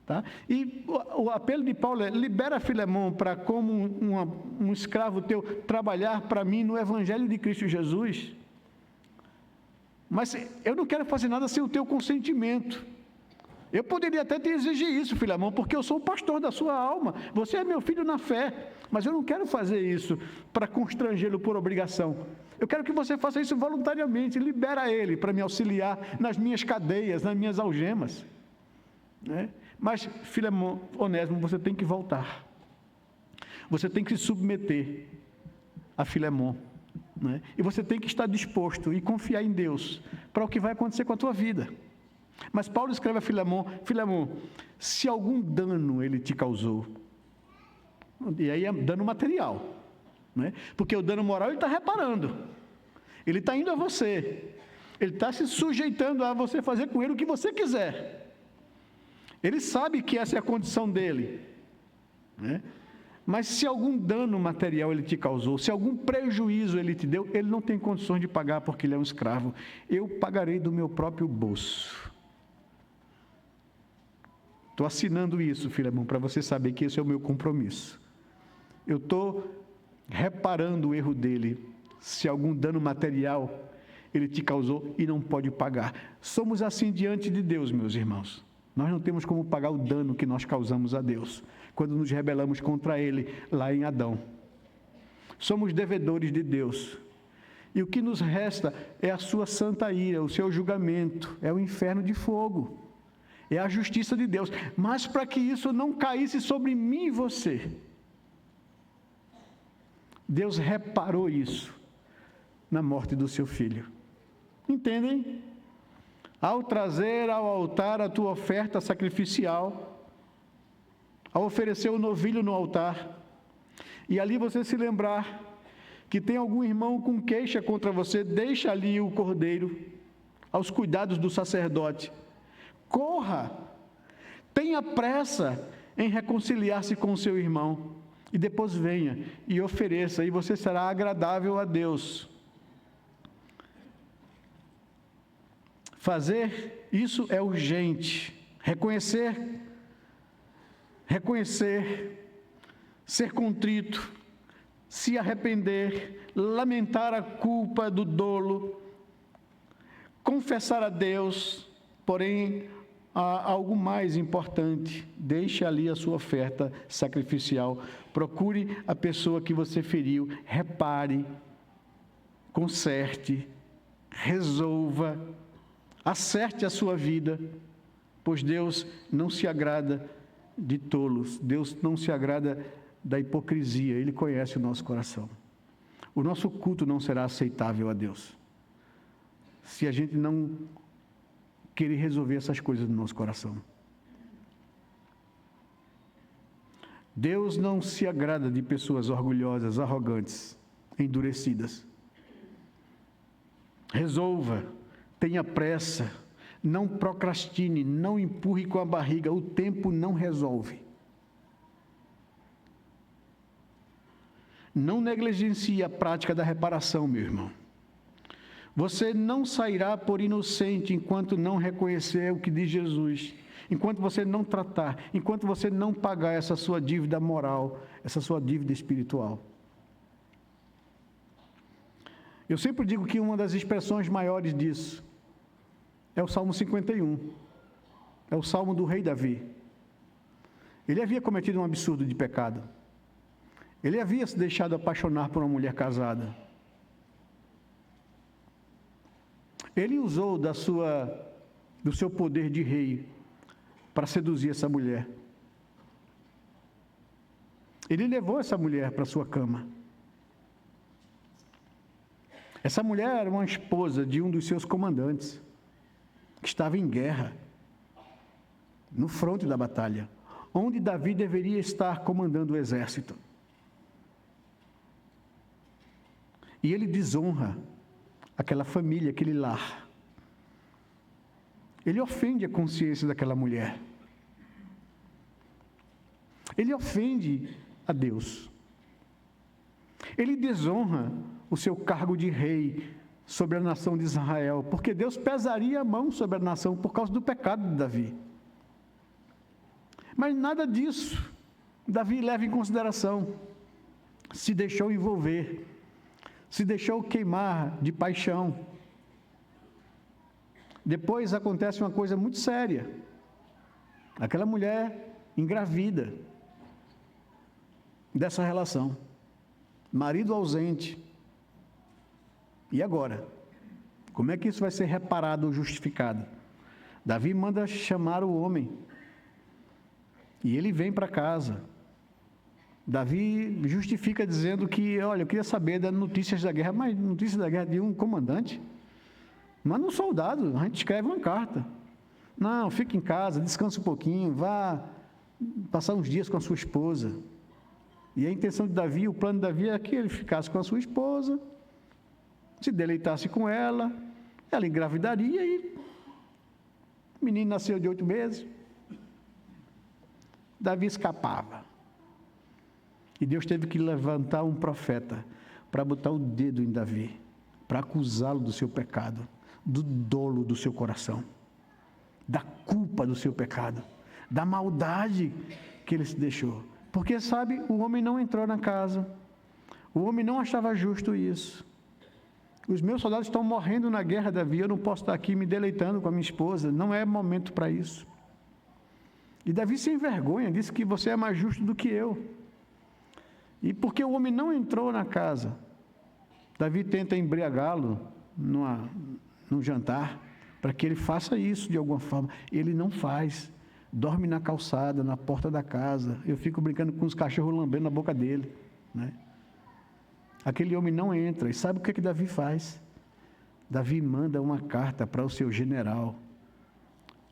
Tá? E o apelo de Paulo é: libera Filemão para, como um escravo teu, trabalhar para mim no Evangelho de Cristo Jesus. Mas eu não quero fazer nada sem o teu consentimento. Eu poderia até te exigir isso, Filemão, porque eu sou o pastor da sua alma. Você é meu filho na fé, mas eu não quero fazer isso para constrangê-lo por obrigação. Eu quero que você faça isso voluntariamente. Libera ele para me auxiliar nas minhas cadeias, nas minhas algemas. Né? Mas, Filemão, Onésimo, você tem que voltar. Você tem que se submeter a Filemão. Né? E você tem que estar disposto e confiar em Deus para o que vai acontecer com a tua vida. Mas Paulo escreve a Filemão: Filemão, se algum dano ele te causou, e aí é dano material, né? Porque o dano moral ele está reparando, ele está indo a você, ele está se sujeitando a você fazer com ele o que você quiser. Ele sabe que essa é a condição dele, né? Mas se algum dano material ele te causou, se algum prejuízo ele te deu, ele não tem condições de pagar porque ele é um escravo. Eu pagarei do meu próprio bolso. Estou assinando isso, Filemão, para você saber que esse é o meu compromisso. Eu estou reparando o erro dele. Se algum dano material ele te causou e não pode pagar. Somos assim diante de Deus, meus irmãos. Nós não temos como pagar o dano que nós causamos a Deus quando nos rebelamos contra Ele lá em Adão. Somos devedores de Deus. E o que nos resta é a sua santa ira, o seu julgamento, é o inferno de fogo, é a justiça de Deus. Mas para que isso não caísse sobre mim e você, Deus reparou isso na morte do seu filho. Entendem? Ao trazer ao altar a tua oferta sacrificial, ao oferecer o novilho no altar, e ali você se lembrar que tem algum irmão com queixa contra você, deixa ali o cordeiro aos cuidados do sacerdote. Corra, tenha pressa em reconciliar-se com o seu irmão, e depois venha e ofereça, e você será agradável a Deus. Fazer isso é urgente. Reconhecer, ser contrito, se arrepender, lamentar a culpa do dolo, confessar a Deus, porém, há algo mais importante. Deixe ali a sua oferta sacrificial. Procure a pessoa que você feriu, repare, conserte, resolva, acerte a sua vida, pois Deus não se agrada de tolos, Deus não se agrada da hipocrisia, Ele conhece o nosso coração. O nosso culto não será aceitável a Deus se a gente não querer resolver essas coisas no nosso coração. Deus não se agrada de pessoas orgulhosas, arrogantes, endurecidas. Resolva, tenha pressa, não procrastine, não empurre com a barriga, o tempo não resolve. Não negligencie a prática da reparação, meu irmão. Você não sairá por inocente enquanto não reconhecer o que diz Jesus, enquanto você não tratar, enquanto você não pagar essa sua dívida moral, essa sua dívida espiritual. Eu sempre digo que uma das expressões maiores disso é o Salmo 51, é o Salmo do rei Davi. Ele havia cometido um absurdo de pecado. Ele havia se deixado apaixonar por uma mulher casada. Ele usou do seu poder de rei para seduzir essa mulher. Ele levou essa mulher para sua cama. Essa mulher era uma esposa de um dos seus comandantes, que estava em guerra, no fronte da batalha, onde Davi deveria estar comandando o exército. E ele desonra aquela família, aquele lar. Ele ofende a consciência daquela mulher. Ele ofende a Deus. Ele desonra o seu cargo de rei sobre a nação de Israel, porque Deus pesaria a mão sobre a nação por causa do pecado de Davi. Mas nada disso Davi leva em consideração. Se deixou envolver, se deixou queimar de paixão. Depois acontece uma coisa muito séria. Aquela mulher engravida dessa relação. Marido ausente. E agora? Como é que isso vai ser reparado ou justificado? Davi manda chamar o homem. E ele vem para casa. Davi justifica dizendo que, olha, eu queria saber das notícias da guerra, mas notícias da guerra de um comandante? Manda um soldado, a gente escreve uma carta. Não, fique em casa, descanse um pouquinho, vá passar uns dias com a sua esposa. E a intenção de Davi, o plano de Davi é que ele ficasse com a sua esposa, se deleitasse com ela engravidaria e o menino nasceu de 8 meses. Davi escapava. E Deus teve que levantar um profeta para botar o dedo em Davi, para acusá-lo do seu pecado, do dolo do seu coração, da culpa do seu pecado, da maldade que ele se deixou. Porque, sabe, o homem não entrou na casa, o homem não achava justo isso. Os meus soldados estão morrendo na guerra, Davi, eu não posso estar aqui me deleitando com a minha esposa, não é momento para isso. E Davi, sem vergonha, disse que você é mais justo do que eu. E porque o homem não entrou na casa, Davi tenta embriagá-lo num jantar, para que ele faça isso de alguma forma. Ele não faz. Dorme na calçada, na porta da casa. Eu fico brincando com os cachorros lambendo na boca dele, né? Aquele homem não entra. E sabe o que Davi faz? Davi manda uma carta para o seu general,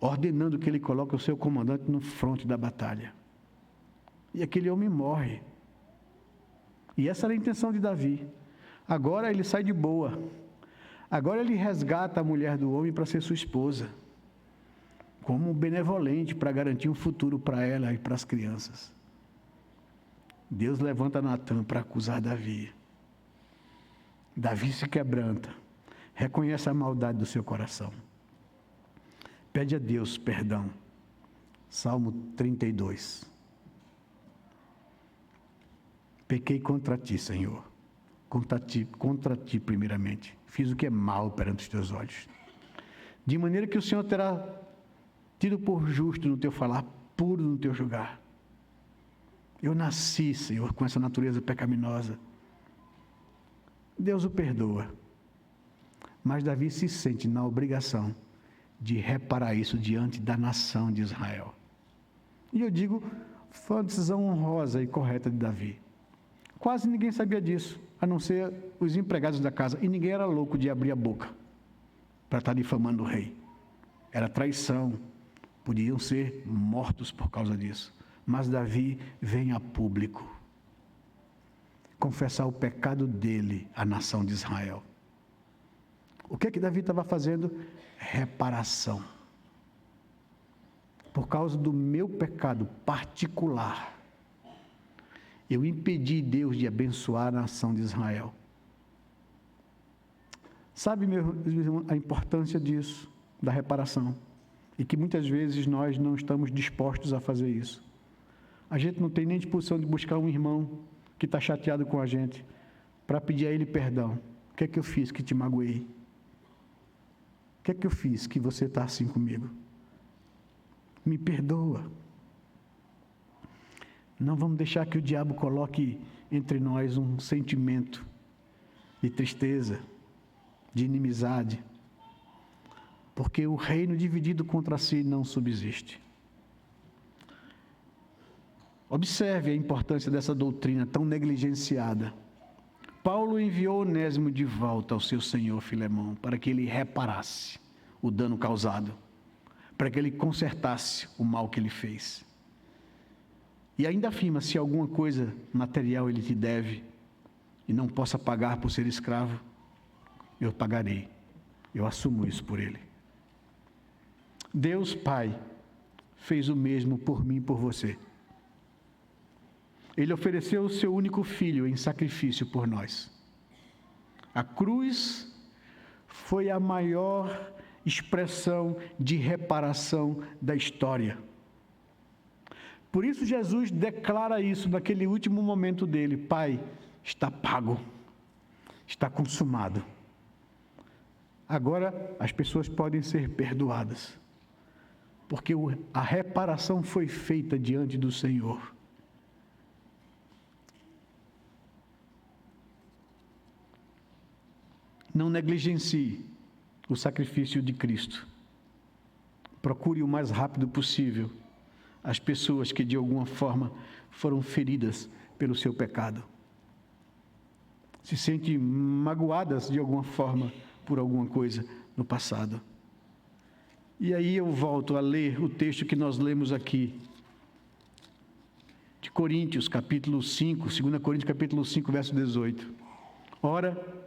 ordenando que ele coloque o seu comandante no fronte da batalha. E aquele homem morre. E essa era a intenção de Davi. Agora ele sai de boa. Agora ele resgata a mulher do homem para ser sua esposa, como benevolente, para garantir um futuro para ela e para as crianças. Deus levanta Natã para acusar Davi. Davi se quebranta, reconhece a maldade do seu coração. Pede a Deus perdão. Salmo 32. Pequei contra ti, Senhor. Contra ti primeiramente. Fiz o que é mal perante os teus olhos. de maneira que o Senhor terá tido por justo no teu falar, puro no teu julgar. Eu nasci, Senhor, com essa natureza pecaminosa. Deus o perdoa. Mas Davi se sente na obrigação de reparar isso diante da nação de Israel. E eu digo, foi uma decisão honrosa e correta de Davi. Quase ninguém sabia disso, a não ser os empregados da casa. E ninguém era louco de abrir a boca para estar difamando o rei. Era traição. Podiam ser mortos por causa disso. Mas Davi vem a público confessar o pecado dele à nação de Israel. O que Davi estava fazendo? Reparação. Por causa do meu pecado particular, eu impedi Deus de abençoar a nação de Israel. Sabe, meu irmão, a importância disso, da reparação? E que muitas vezes nós não estamos dispostos a fazer isso. A gente não tem nem disposição de buscar um irmão que está chateado com a gente, para pedir a ele perdão. O que é que eu fiz que te magoei? O que é que eu fiz que você está assim comigo? Me perdoa. Não vamos deixar que o diabo coloque entre nós um sentimento de tristeza, de inimizade, porque o reino dividido contra si não subsiste. Observe a importância dessa doutrina tão negligenciada. Paulo enviou Onésimo de volta ao seu senhor Filemão para que ele reparasse o dano causado, para que ele consertasse o mal que ele fez. E ainda afirma, se alguma coisa material ele te deve e não possa pagar por ser escravo, eu pagarei. Eu assumo isso por ele. Deus Pai fez o mesmo por mim e por você. Ele ofereceu o seu único filho em sacrifício por nós. A cruz foi a maior expressão de reparação da história. Por isso Jesus declara isso naquele último momento dele: Pai, está pago, está consumado. Agora as pessoas podem ser perdoadas, porque a reparação foi feita diante do Senhor. Não negligencie o sacrifício de Cristo. Procure o mais rápido possível as pessoas que de alguma forma foram feridas pelo seu pecado. Se sentem magoadas de alguma forma por alguma coisa no passado. E aí eu volto a ler o texto que nós lemos aqui, de Coríntios, capítulo 5, 2 Coríntios, capítulo 5, verso 18. Ora,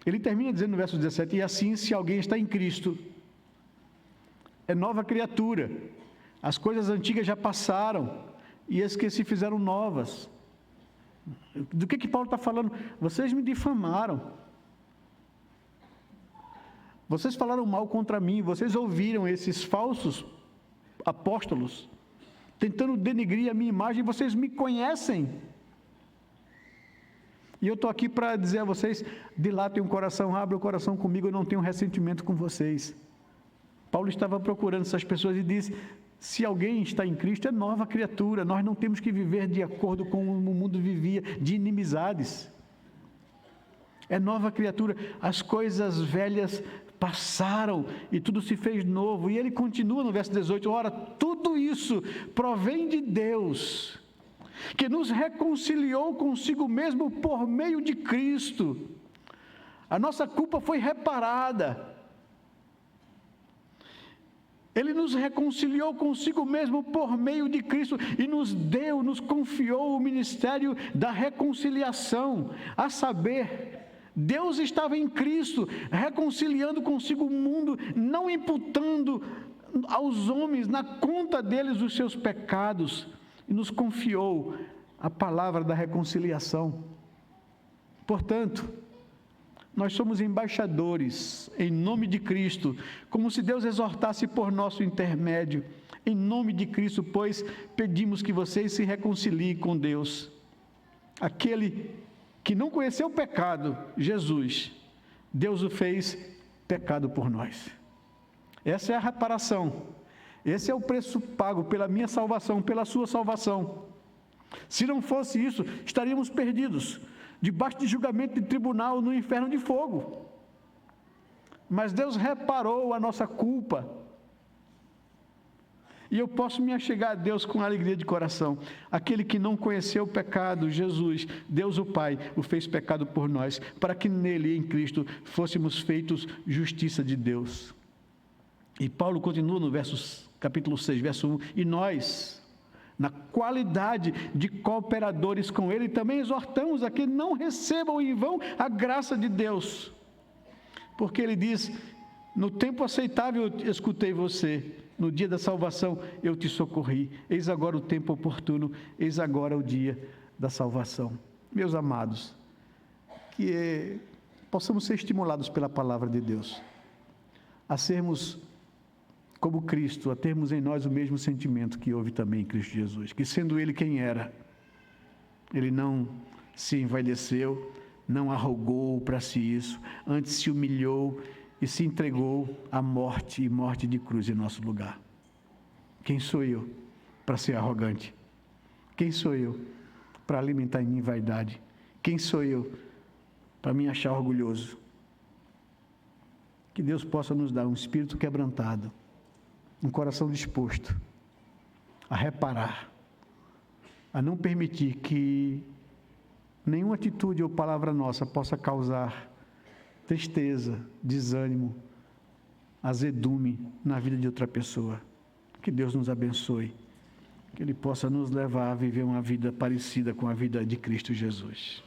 ele termina dizendo no verso 17, e assim, se alguém está em Cristo, é nova criatura. As coisas antigas já passaram, e as que se fizeram novas. Do que Paulo está falando? Vocês me difamaram. Vocês falaram mal contra mim, vocês ouviram esses falsos apóstolos, tentando denegrir a minha imagem, vocês me conhecem. E eu estou aqui para dizer a vocês, dilatem o coração, abre o coração comigo, eu não tenho ressentimento com vocês. Paulo estava procurando essas pessoas e diz, se alguém está em Cristo, é nova criatura, nós não temos que viver de acordo com o mundo vivia, de inimizades. É nova criatura, as coisas velhas passaram e tudo se fez novo. E ele continua no verso 18, ora, tudo isso provém de Deus, que nos reconciliou consigo mesmo por meio de Cristo. A nossa culpa foi reparada. Ele nos reconciliou consigo mesmo por meio de Cristo e nos confiou o ministério da reconciliação, a saber, Deus estava em Cristo, reconciliando consigo o mundo, não imputando aos homens, na conta deles, os seus pecados, e nos confiou a palavra da reconciliação. Portanto, nós somos embaixadores em nome de Cristo, como se Deus exortasse por nosso intermédio. Em nome de Cristo, pois, pedimos que vocês se reconciliem com Deus. Aquele que não conheceu o pecado, Jesus, Deus o fez pecado por nós. Essa é a reparação. Esse é o preço pago pela minha salvação, pela sua salvação. Se não fosse isso, estaríamos perdidos, debaixo de julgamento de tribunal no inferno de fogo. Mas Deus reparou a nossa culpa. E eu posso me achegar a Deus com alegria de coração. Aquele que não conheceu o pecado, Jesus, Deus o Pai, o fez pecado por nós, para que nele, em Cristo, fôssemos feitos justiça de Deus. E Paulo continua no capítulo 6, verso 1, e nós, na qualidade de cooperadores com ele, também exortamos a que não recebam em vão a graça de Deus. Porque ele diz, no tempo aceitável eu escutei você, no dia da salvação eu te socorri, eis agora o tempo oportuno, eis agora o dia da salvação. Meus amados, que possamos ser estimulados pela palavra de Deus, a sermos como Cristo, a termos em nós o mesmo sentimento que houve também em Cristo Jesus, que sendo Ele quem era, Ele não se envaideceu, não arrogou para si isso, antes se humilhou e se entregou à morte e morte de cruz em nosso lugar. Quem sou eu para ser arrogante? Quem sou eu para alimentar em mim vaidade? Quem sou eu para me achar orgulhoso? Que Deus possa nos dar um espírito quebrantado, um coração disposto a reparar, a não permitir que nenhuma atitude ou palavra nossa possa causar tristeza, desânimo, azedume na vida de outra pessoa. Que Deus nos abençoe, que Ele possa nos levar a viver uma vida parecida com a vida de Cristo Jesus.